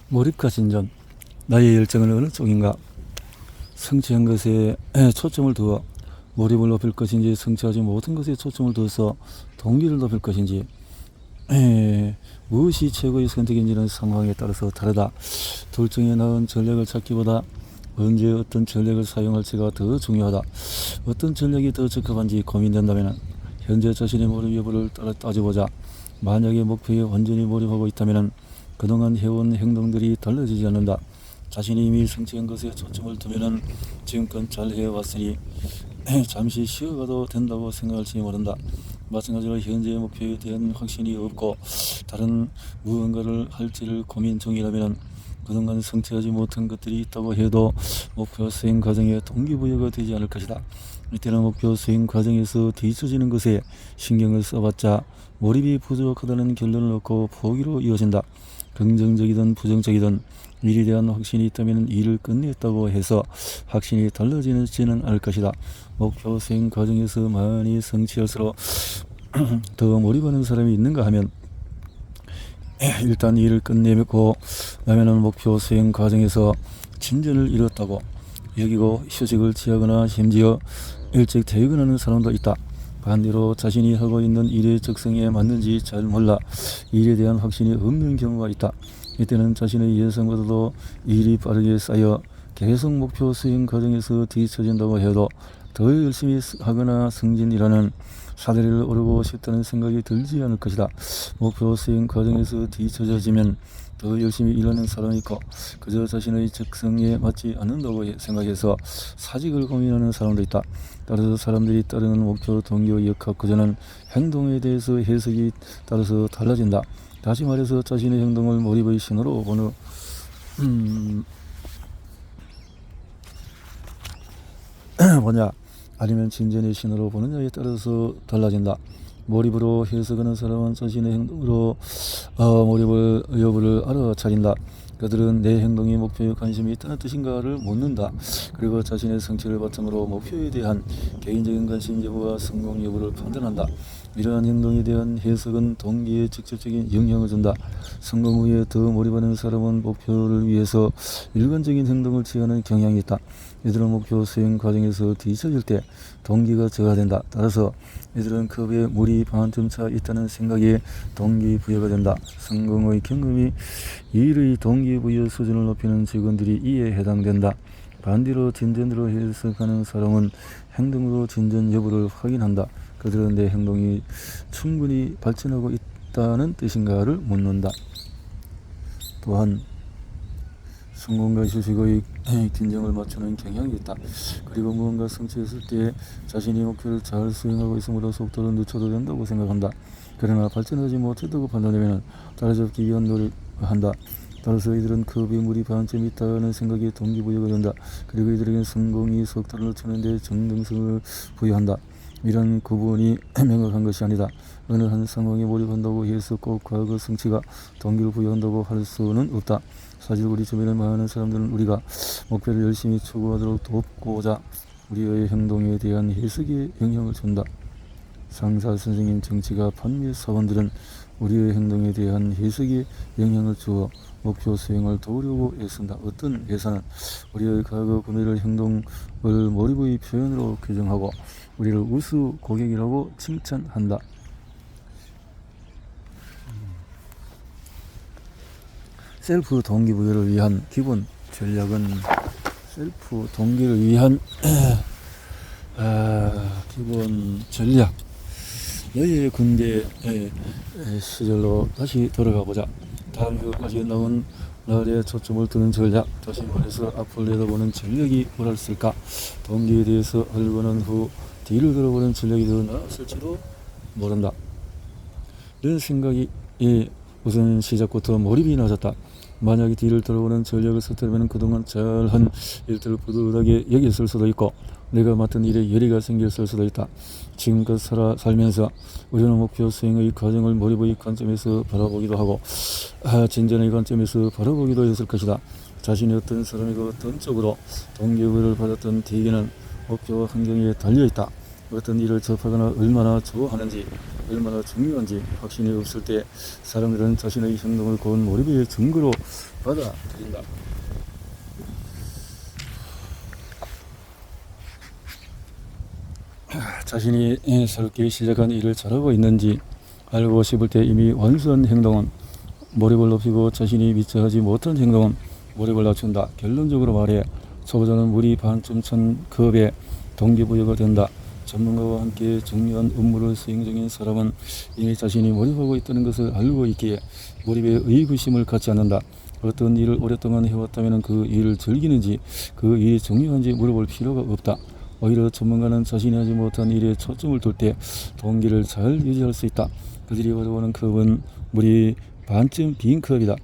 몰입과 진전, 나의 열정은 어느 쪽인가? 성취한 것에 초점을 두어 몰입을 높일 것인지, 성취하지 못한 것에 초점을 두어서 동기를 높일 것인지, 무엇이 최고의 선택인지는 상황에 따라서 다르다. 둘 중에 나은 전략을 찾기보다 언제 어떤 전략을 사용할지가 더 중요하다. 어떤 전략이 더 적합한지 고민된다면 현재 자신의 몰입 여부를 따져보자. 만약에 목표에 완전히 몰입하고 있다면 그동안 해온 행동들이 달라지지 않는다. 자신이 이미 성취한 것에 초점을 두면 지금껏 잘 해왔으니 잠시 쉬어가도 된다고 생각할지 모른다. 마찬가지로 현재의 목표에 대한 확신이 없고 다른 무언가를 할지를 고민 중이라면 그동안 성취하지 못한 것들이 있다고 해도 목표 수행 과정에 동기부여가 되지 않을 것이다. 이때는 목표 수행 과정에서 뒤처지는 것에 신경을 써봤자 몰입이 부족하다는 결론을 얻고 포기로 이어진다. 긍정적이든 부정적이든 일에 대한 확신이 있다면 일을 끝냈다고 해서 확신이 달라지지는 않을 것이다. 목표 수행 과정에서 많이 성취할수록 더 몰입하는 사람이 있는가 하면 일단 일을 끝내고 나면은 목표 수행 과정에서 진전을 이뤘다고 여기고 휴식을 취하거나 심지어 일찍 퇴근하는 사람도 있다. 반대로 자신이 하고 있는 일의 적성에 맞는지 잘 몰라 일에 대한 확신이 없는 경우가 있다. 이때는 자신의 예상보다도 일이 빠르게 쌓여 계속 목표 수행 과정에서 뒤처진다고 해도 더 열심히 하거나 승진이라는 사다리를 오르고 싶다는 생각이 들지 않을 것이다. 목표 수행 과정에서 뒤처져지면 더 열심히 일하는 사람이 있고 그저 자신의 적성에 맞지 않는다고 생각해서 사직을 고민하는 사람도 있다. 따라서 사람들이 따르는 목표, 동기와 역학, 구조는 행동에 대해서 해석이 따라서 달라진다. 다시 말해서 자신의 행동을 몰입의 신호로 보냐 아니면 진전의 신호로 보느냐에 따라서 달라진다. 몰입으로 해석하는 사람은 자신의 행동으로 몰입을 여부를 알아차린다. 그들은 내 행동이 목표에 관심이 있다는 뜻인가를 묻는다. 그리고 자신의 성취를 바탕으로 목표에 대한 개인적인 관심 여부와 성공 여부를 판단한다. 이러한 행동에 대한 해석은 동기에 직접적인 영향을 준다. 성공 후에 더 몰입하는 사람은 목표를 위해서 일관적인 행동을 취하는 경향이 있다. 이들은 목표 수행 과정에서 뒤처질 때 동기가 저하된다. 따라서 이들은 급에 물이 반쯤 차 있다는 생각에 동기부여가 된다. 성공의 경험이 일의 동기부여 수준을 높이는 직원들이 이에 해당된다. 반대로 진전으로 해석하는 사람은 행동으로 진전 여부를 확인한다. 그들은 내 행동이 충분히 발전하고 있다는 뜻인가를 묻는다. 또한 성공과 휴식의 균형을 맞추는 경향이 있다. 그리고 무언가 성취했을 때 자신이 목표를 잘 수행하고 있으므로 속도를 늦춰도 된다고 생각한다. 그러나 발전하지 못했다고 판단되면 따라잡기 위한 노력을 한다. 따라서 이들은 급이 물이 반쯤 있다는 생각에 동기부여가 된다. 그리고 이들에겐 성공이 속도를 늦추는 데 정당성을 부여한다. 이런 구분이 명확한 것이 아니다. 어느 한 상황에 몰입한다고 해서 꼭 과거 성취가 동기를 부여한다고 할 수는 없다. 사실 우리 주변의 많은 사람들은 우리가 목표를 열심히 추구하도록 돕고자 우리의 행동에 대한 해석에 영향을 준다. 상사, 선생님, 정치가, 판매 사원들은 우리의 행동에 대한 해석에 영향을 주어 목표 수행을 도우려고 애쓴다. 어떤 회사는 우리의 과거 구매를 행동을 몰입의 표현으로 규정하고 우리를 우수 고객이라고 칭찬한다. 셀프 동기부여를 위한 기본 전략은 셀프 동기를 위한 기본 전략. 너의 군대 시절로 다시 돌아가 보자. 다음 휴가까지 남은 날에 초점을 두는 전략. 다시 말해서 앞을 내다보는 전략이 옳았을까? 동기에 대해서 알고 난 후 뒤를 돌아보는 전략이 더 나았을지도 모른다. 이런 생각이 우선 시작부터 몰입이 낮았다. 만약에 뒤를 돌아보는 전략을 썼다면 그동안 잘한 일들을 뿌듯하게 여겼을 수도 있고 내가 맡은 일에 열의가 생겼을 수도 있다. 지금껏 살면서 우리는 목표 수행의 과정을 몰입의 관점에서 바라보기도 하고 진전의 관점에서 바라보기도 했을 것이다. 자신이 어떤 사람이고 어떤 쪽으로 동기부여를 받았던 대개는 목표와 환경에 달려있다. 어떤 일을 접하거나 얼마나 좋아하는지 얼마나 중요한지 확신이 없을 때 사람들은 자신의 행동을 고운 몰입의 증거로 받아들인다. 자신이 새롭게 시작한 일을 잘하고 있는지 알고 싶을 때 이미 완수한 행동은 몰입을 높이고 자신이 미처 하지 못한 행동은 몰입을 낮춘다. 결론적으로 말해 초보자는 물이 반쯤 찬 컵에 동기부여가 된다. 전문가와 함께 중요한 업무를 수행 중인 사람은 이미 자신이 몰입하고 있다는 것을 알고 있기에 몰입에 의구심을 갖지 않는다. 어떤 일을 오랫동안 해왔다면 그 일을 즐기는지 그 일이 중요한지 물어볼 필요가 없다. 오히려 전문가는 자신이 하지 못한 일에 초점을 둘 때 동기를 잘 유지할 수 있다. 그들이 어려워하는 컵은 물이 반쯤 빈 컵이다.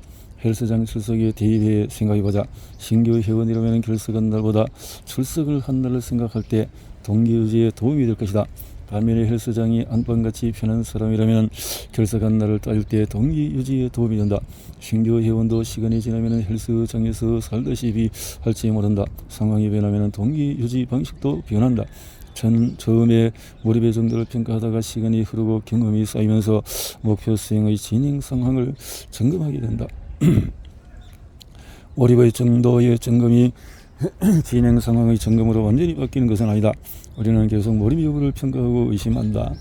헬스장 출석에 대입해 생각해보자. 신규 회원이라면 결석한 날보다 출석을 한 날을 생각할 때 동기 유지에 도움이 될 것이다. 반면에 헬스장이 안방같이 편한 사람이라면 결석한 날을 따질 때 동기 유지에 도움이 된다. 신규 회원도 시간이 지나면 헬스장에서 살다시피 할지 모른다. 상황이 변하면 동기 유지 방식도 변한다. 처음에 몰입의 정도를 평가하다가 시간이 흐르고 경험이 쌓이면서 목표 수행의 진행 상황을 점검하게 된다. 몰입의 정도의 점검이 진행 상황의 점검으로 완전히 바뀌는 것은 아니다. 우리는 계속 몰입 여부를 평가하고 의심한다.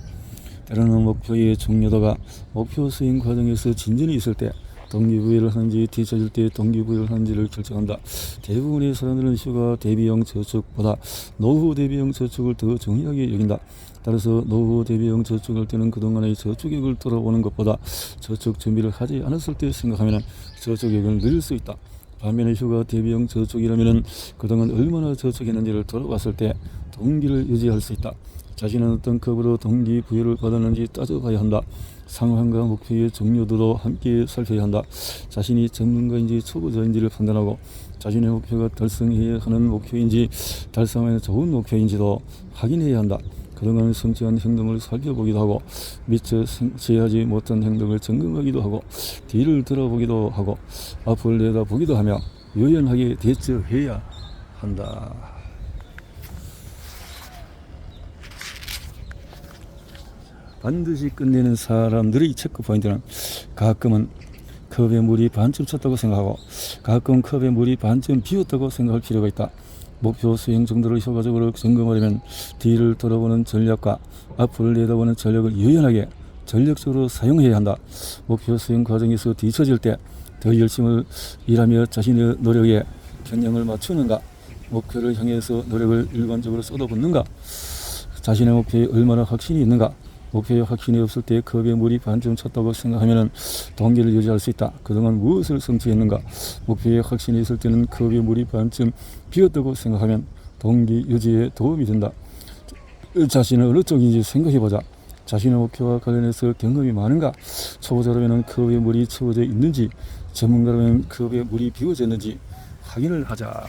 때로는 목표의 중요도가 목표 수행 과정에서 진전이 있을 때 동기부여를 하는지 뒤처질 때 동기부여를 하는지를 결정한다. 대부분의 사람들은 휴가 대비형 저축보다 노후 대비형 저축을 더 중요하게 여긴다. 따라서 노후 대비형 저축할 때는 그동안의 저축액을 돌아보는 것보다 저축 준비를 하지 않았을 때 생각하면 저축액을 늘릴 수 있다. 반면에 휴가 대비형 저축이라면 그동안 얼마나 저축했는지를 돌아봤을 때 동기를 유지할 수 있다. 자신은 어떤 급으로 동기부여를 받았는지 따져봐야 한다. 상황과 목표의 중요도도 함께 살펴야 한다. 자신이 전문가인지 초보자인지를 판단하고 자신의 목표가 달성해야 하는 목표인지 달성하면 좋은 목표인지도 확인해야 한다. 그동안 성취한 행동을 살펴보기도 하고 미처 성취하지 못한 행동을 점검하기도 하고 뒤를 돌아보기도 하고 앞을 내다보기도 하며 유연하게 대처해야 한다. 반드시 끝내는 사람들의 체크 포인트는 가끔은 컵에 물이 반쯤 찼다고 생각하고 가끔 컵에 물이 반쯤 비었다고 생각할 필요가 있다. 목표 수행 정도를 효과적으로 점검하려면 뒤를 돌아보는 전략과 앞을 내다보는 전략을 유연하게 전략적으로 사용해야 한다. 목표 수행 과정에서 뒤처질 때 더 열심히 일하며 자신의 노력에 균형을 맞추는가, 목표를 향해서 노력을 일관적으로 쏟아붓는가, 자신의 목표에 얼마나 확신이 있는가. 목표에 확신이 없을 때 컵에 물이 반쯤 찼다고 생각하면 동기를 유지할 수 있다. 그동안 무엇을 성취했는가. 목표에 확신이 있을 때는 컵에 물이 반쯤 비었다고 생각하면 동기 유지에 도움이 된다. 자신은 어느 쪽인지 생각해보자. 자신의 목표와 관련해서 경험이 많은가. 초보자라면 컵에 물이 채워져 있는지, 전문가라면 컵에 물이 비워졌는지 확인을 하자.